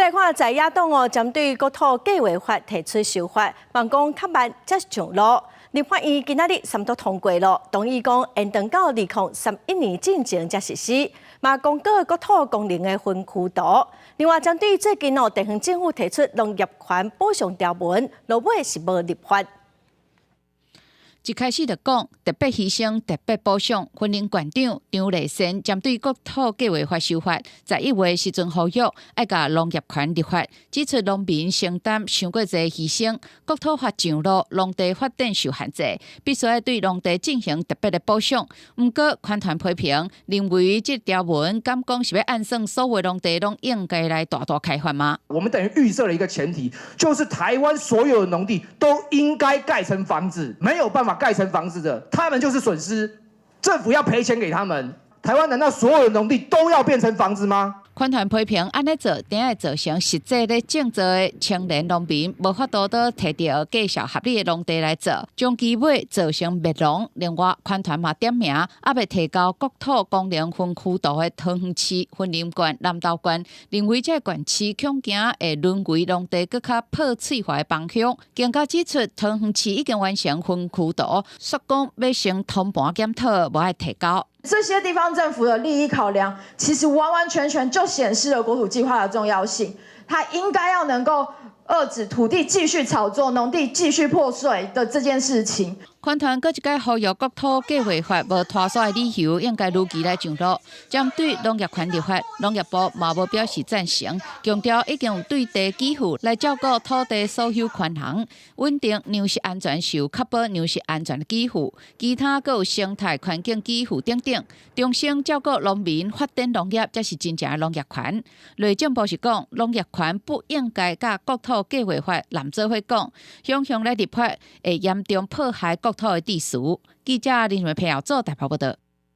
来看，在野党针对国土计划法提出修法，望讲较慢才上路。立法院今仔日三读通过了，同意讲延长到2031年进前才实施，嘛公告国土功能的分区图。另外，针对最近地方政府提出农业权补偿条文，落尾是无立法。一开始就讲特别牺牲、特别补偿，婚姻馆长张丽仙针对国土计划法修法，在1月时阵呼吁要甲农业权立法，指出农民承担伤过侪牺牲，国土法上路，农地发展受限制，必须要对农地进行特别的补偿。不过，宽团批评认为这条文敢讲是要按算所有农地拢应该来大开发吗？我们等于预设了一个前提，就是台湾所有的农地都应该盖成房子，没有办法盖成房子的，他们就是损失，政府要赔钱给他们。台湾难道所有的农地都要变成房子吗？宽团批评安尼做，定会造成实际咧种植的青年农民无法度到摕到绩效合理的农地来做，将基尾造成灭农。另外，宽团嘛点名，还要提高国土功能分区图的桃园市、云林县、南投县，认为这县市恐惊会沦为农地更较破碎化的方向。更加指出，桃园市已经完成分区图，说讲要成通盘检讨，无爱提高。这些地方政府的利益考量，其实完完全全就显示了国土计划的重要性。它应该要能够遏制土地继续炒作、农地继续破碎的这件事情。宽团搁一届呼吁国土计划法无拖刷的理由，应该如期来上路。针对农业权立法，农业部嘛无表示赞成，强调已经有对地给付来照顾土地所有权人，稳定粮食安全是有确保粮食安全的给付，其他搁有生态环境给付等等，重新照顾农民发展农业才是真正的农业权。内政部是讲，农业权不应该甲国土计划法揽做伙讲，想来立法会严重迫害国土的秩序。记者林瑞平做台北报道。